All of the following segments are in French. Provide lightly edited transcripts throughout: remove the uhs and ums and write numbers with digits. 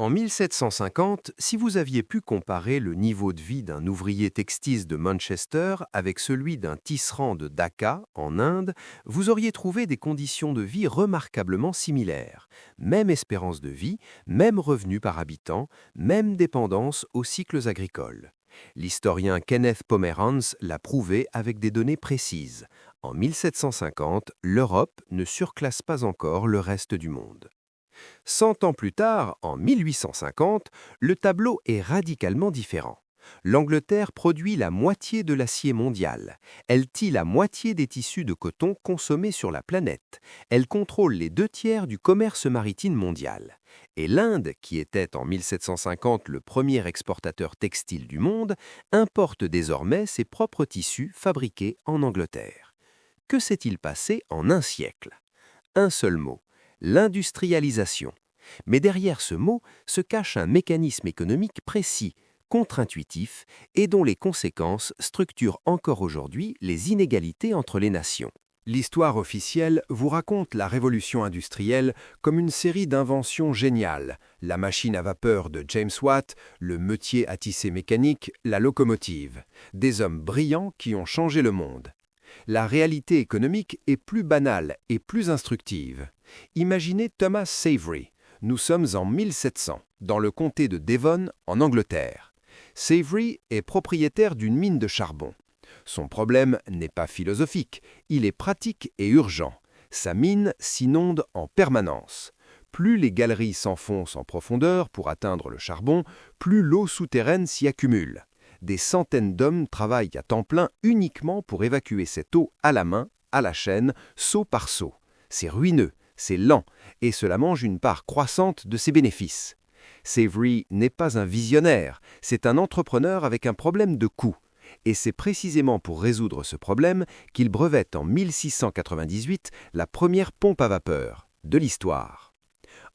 En 1750, si vous aviez pu comparer le niveau de vie d'un ouvrier textile de Manchester avec celui d'un tisserand de Dhaka, en Inde, vous auriez trouvé des conditions de vie remarquablement similaires. Même espérance de vie, même revenu par habitant, même dépendance aux cycles agricoles. L'historien Kenneth Pomeranz l'a prouvé avec des données précises. En 1750, l'Europe ne surclasse pas encore le reste du monde. 100 ans plus tard, en 1850, le tableau est radicalement différent. L'Angleterre produit la moitié de l'acier mondial. Elle tisse la moitié des tissus de coton consommés sur la planète. Elle contrôle les 2 tiers du commerce maritime mondial. Et l'Inde, qui était en 1750 le premier exportateur textile du monde, importe désormais ses propres tissus fabriqués en Angleterre. Que s'est-il passé en un siècle? Un seul mot: l'industrialisation. Mais derrière ce mot se cache un mécanisme économique précis, contre-intuitif, et dont les conséquences structurent encore aujourd'hui les inégalités entre les nations. L'histoire officielle vous raconte la révolution industrielle comme une série d'inventions géniales: la machine à vapeur de James Watt, le métier à tisser mécanique, la locomotive. Des hommes brillants qui ont changé le monde. La réalité économique est plus banale et plus instructive. Imaginez Thomas Savery. Nous sommes en 1700, dans le comté de Devon, en Angleterre. Savery est propriétaire d'une mine de charbon. Son problème n'est pas philosophique, il est pratique et urgent. Sa mine s'inonde en permanence. Plus les galeries s'enfoncent en profondeur pour atteindre le charbon, plus l'eau souterraine s'y accumule. Des centaines d'hommes travaillent à temps plein uniquement pour évacuer cette eau à la main, à la chaîne, seau par seau. C'est ruineux, c'est lent, et cela mange une part croissante de ses bénéfices. Savery n'est pas un visionnaire, c'est un entrepreneur avec un problème de coût. Et c'est précisément pour résoudre ce problème qu'il brevette en 1698 la première pompe à vapeur de l'histoire.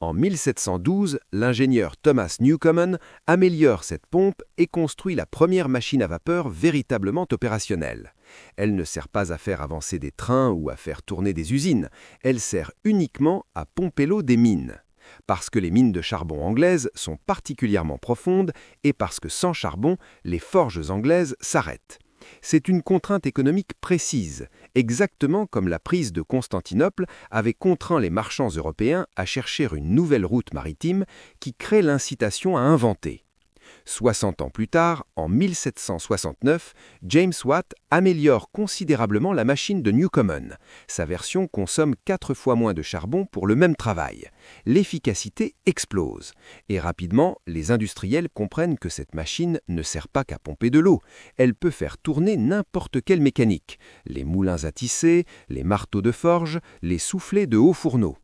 En 1712, l'ingénieur Thomas Newcomen améliore cette pompe et construit la première machine à vapeur véritablement opérationnelle. Elle ne sert pas à faire avancer des trains ou à faire tourner des usines, elle sert uniquement à pomper l'eau des mines. Parce que les mines de charbon anglaises sont particulièrement profondes et parce que sans charbon, les forges anglaises s'arrêtent. C'est une contrainte économique précise, exactement comme la prise de Constantinople avait contraint les marchands européens à chercher une nouvelle route maritime qui crée l'incitation à inventer. 60 ans plus tard, en 1769, James Watt améliore considérablement la machine de Newcomen. Sa version consomme 4 fois moins de charbon pour le même travail. L'efficacité explose. Et rapidement, les industriels comprennent que cette machine ne sert pas qu'à pomper de l'eau. Elle peut faire tourner n'importe quelle mécanique. Les moulins à tisser, les marteaux de forge, les soufflets de hauts fourneaux.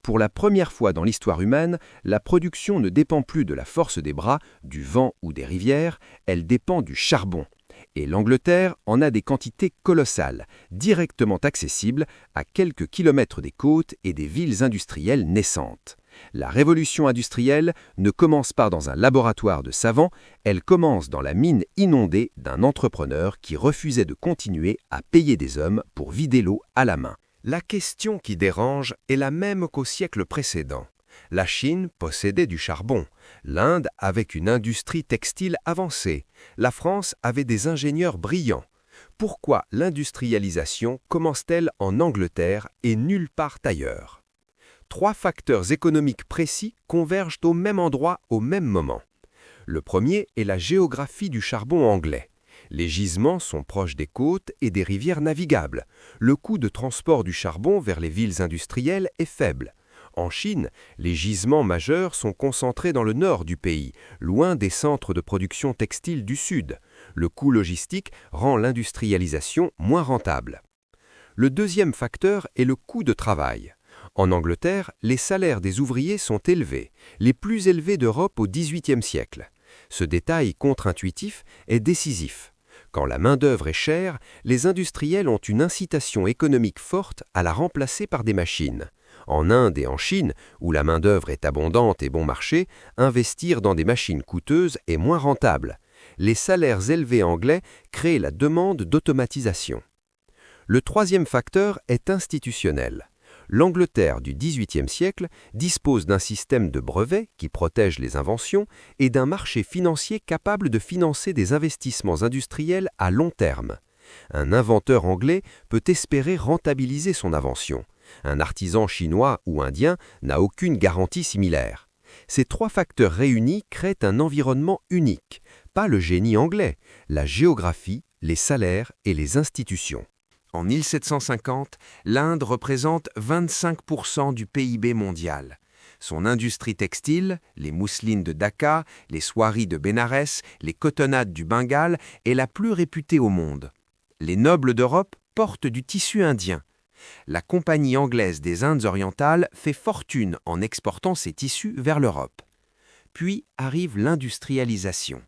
Pour la première fois dans l'histoire humaine, la production ne dépend plus de la force des bras, du vent ou des rivières, elle dépend du charbon. Et l'Angleterre en a des quantités colossales, directement accessibles à quelques kilomètres des côtes et des villes industrielles naissantes. La révolution industrielle ne commence pas dans un laboratoire de savants, elle commence dans la mine inondée d'un entrepreneur qui refusait de continuer à payer des hommes pour vider l'eau à la main. La question qui dérange est la même qu'au siècle précédent. La Chine possédait du charbon, l'Inde avait une industrie textile avancée, la France avait des ingénieurs brillants. Pourquoi l'industrialisation commence-t-elle en Angleterre et nulle part ailleurs? 3 facteurs économiques précis convergent au même endroit au même moment. Le premier est la géographie du charbon anglais. Les gisements sont proches des côtes et des rivières navigables. Le coût de transport du charbon vers les villes industrielles est faible. En Chine, les gisements majeurs sont concentrés dans le nord du pays, loin des centres de production textile du sud. Le coût logistique rend l'industrialisation moins rentable. Le deuxième facteur est le coût de travail. En Angleterre, les salaires des ouvriers sont élevés, les plus élevés d'Europe au XVIIIe siècle. Ce détail contre-intuitif est décisif. Quand la main-d'œuvre est chère, les industriels ont une incitation économique forte à la remplacer par des machines. En Inde et en Chine, où la main-d'œuvre est abondante et bon marché, investir dans des machines coûteuses est moins rentable. Les salaires élevés anglais créent la demande d'automatisation. Le troisième facteur est institutionnel. L'Angleterre du XVIIIe siècle dispose d'un système de brevets qui protège les inventions et d'un marché financier capable de financer des investissements industriels à long terme. Un inventeur anglais peut espérer rentabiliser son invention. Un artisan chinois ou indien n'a aucune garantie similaire. Ces trois facteurs réunis créent un environnement unique, pas le génie anglais, la géographie, les salaires et les institutions. En 1750, l'Inde représente 25% du PIB mondial. Son industrie textile, les mousselines de Dhaka, les soieries de Bénarès, les cotonnades du Bengale, est la plus réputée au monde. Les nobles d'Europe portent du tissu indien. La Compagnie anglaise des Indes orientales fait fortune en exportant ses tissus vers l'Europe. Puis arrive l'industrialisation.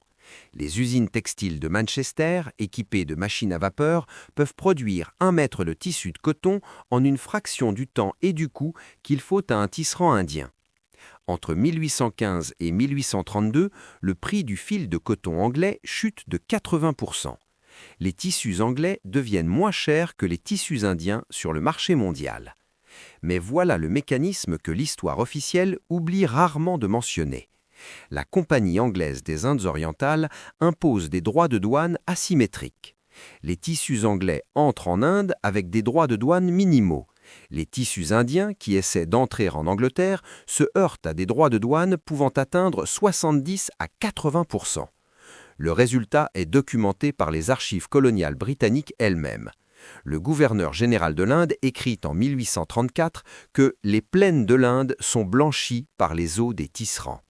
Les usines textiles de Manchester, équipées de machines à vapeur, peuvent produire 1 mètre de tissu de coton en une fraction du temps et du coût qu'il faut à un tisserand indien. Entre 1815 et 1832, le prix du fil de coton anglais chute de 80%. Les tissus anglais deviennent moins chers que les tissus indiens sur le marché mondial. Mais voilà le mécanisme que l'histoire officielle oublie rarement de mentionner. La Compagnie anglaise des Indes orientales impose des droits de douane asymétriques. Les tissus anglais entrent en Inde avec des droits de douane minimaux. Les tissus indiens qui essaient d'entrer en Angleterre se heurtent à des droits de douane pouvant atteindre 70 à 80%. Le résultat est documenté par les archives coloniales britanniques elles-mêmes. Le gouverneur général de l'Inde écrit en 1834 que les plaines de l'Inde sont blanchies par les eaux des tisserands.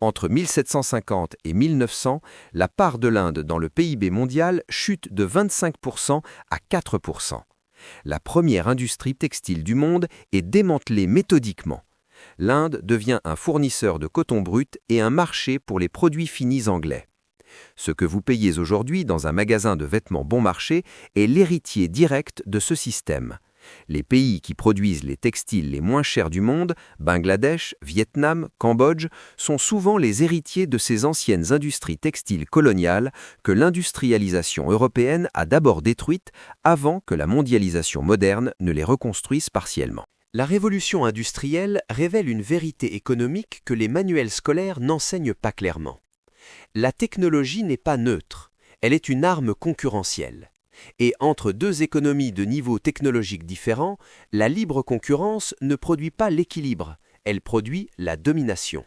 Entre 1750 et 1900, la part de l'Inde dans le PIB mondial chute de 25% à 4%. La première industrie textile du monde est démantelée méthodiquement. L'Inde devient un fournisseur de coton brut et un marché pour les produits finis anglais. Ce que vous payez aujourd'hui dans un magasin de vêtements bon marché est l'héritier direct de ce système. Les pays qui produisent les textiles les moins chers du monde, Bangladesh, Vietnam, Cambodge, sont souvent les héritiers de ces anciennes industries textiles coloniales que l'industrialisation européenne a d'abord détruites avant que la mondialisation moderne ne les reconstruise partiellement. La révolution industrielle révèle une vérité économique que les manuels scolaires n'enseignent pas clairement. La technologie n'est pas neutre, elle est une arme concurrentielle. Et entre deux économies de niveaux technologiques différents, la libre concurrence ne produit pas l'équilibre, elle produit la domination.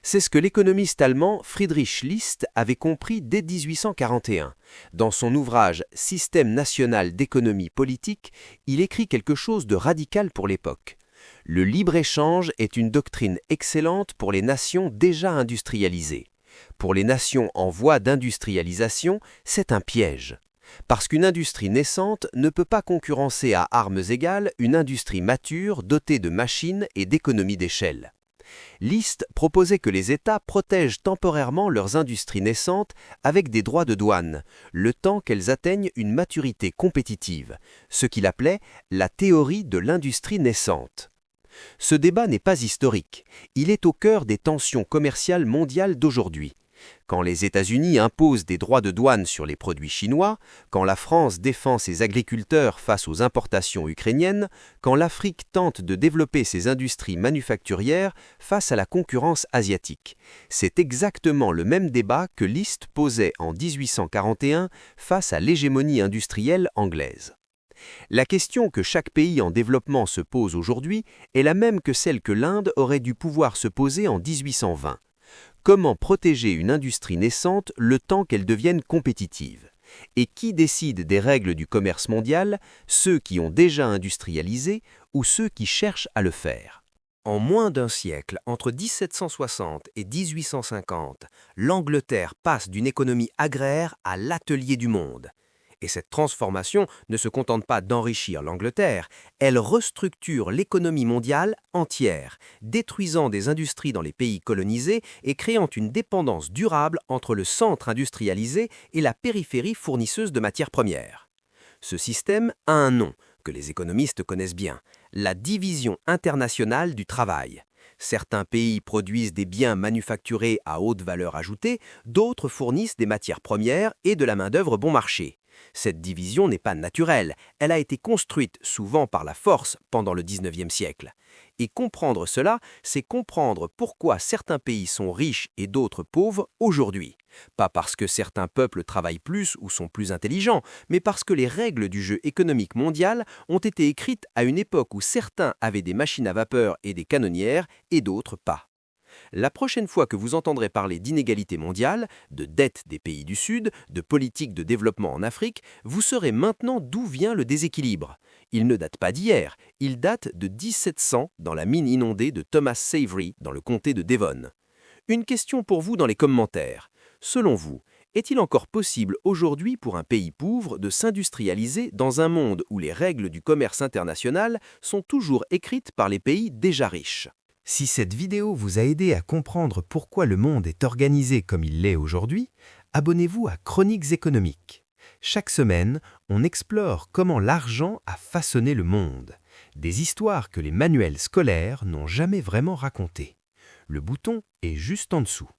C'est ce que l'économiste allemand Friedrich List avait compris dès 1841. Dans son ouvrage « Système national d'économie politique », il écrit quelque chose de radical pour l'époque. Le libre-échange est une doctrine excellente pour les nations déjà industrialisées. Pour les nations en voie d'industrialisation, c'est un piège. Parce qu'une industrie naissante ne peut pas concurrencer à armes égales une industrie mature dotée de machines et d'économies d'échelle. List proposait que les États protègent temporairement leurs industries naissantes avec des droits de douane, le temps qu'elles atteignent une maturité compétitive, ce qu'il appelait la théorie de l'industrie naissante. Ce débat n'est pas historique, il est au cœur des tensions commerciales mondiales d'aujourd'hui. Quand les États-Unis imposent des droits de douane sur les produits chinois, quand la France défend ses agriculteurs face aux importations ukrainiennes, quand l'Afrique tente de développer ses industries manufacturières face à la concurrence asiatique. C'est exactement le même débat que List posait en 1841 face à l'hégémonie industrielle anglaise. La question que chaque pays en développement se pose aujourd'hui est la même que celle que l'Inde aurait dû pouvoir se poser en 1820. Comment protéger une industrie naissante le temps qu'elle devienne compétitive? Et qui décide des règles du commerce mondial, ceux qui ont déjà industrialisé ou ceux qui cherchent à le faire? En moins d'un siècle, entre 1760 et 1850, l'Angleterre passe d'une économie agraire à l'atelier du monde. Et cette transformation ne se contente pas d'enrichir l'Angleterre, elle restructure l'économie mondiale entière, détruisant des industries dans les pays colonisés et créant une dépendance durable entre le centre industrialisé et la périphérie fournisseuse de matières premières. Ce système a un nom que les économistes connaissent bien, la division internationale du travail. Certains pays produisent des biens manufacturés à haute valeur ajoutée, d'autres fournissent des matières premières et de la main-d'œuvre bon marché. Cette division n'est pas naturelle, elle a été construite souvent par la force pendant le 19e siècle. Et comprendre cela, c'est comprendre pourquoi certains pays sont riches et d'autres pauvres aujourd'hui. Pas parce que certains peuples travaillent plus ou sont plus intelligents, mais parce que les règles du jeu économique mondial ont été écrites à une époque où certains avaient des machines à vapeur et des canonnières et d'autres pas. La prochaine fois que vous entendrez parler d'inégalité mondiale, de dette des pays du Sud, de politique de développement en Afrique, vous saurez maintenant d'où vient le déséquilibre. Il ne date pas d'hier, il date de 1700 dans la mine inondée de Thomas Savery dans le comté de Devon. Une question pour vous dans les commentaires. Selon vous, est-il encore possible aujourd'hui pour un pays pauvre de s'industrialiser dans un monde où les règles du commerce international sont toujours écrites par les pays déjà riches ? Si cette vidéo vous a aidé à comprendre pourquoi le monde est organisé comme il l'est aujourd'hui, abonnez-vous à Chroniques économiques. Chaque semaine, on explore comment l'argent a façonné le monde, des histoires que les manuels scolaires n'ont jamais vraiment racontées. Le bouton est juste en dessous.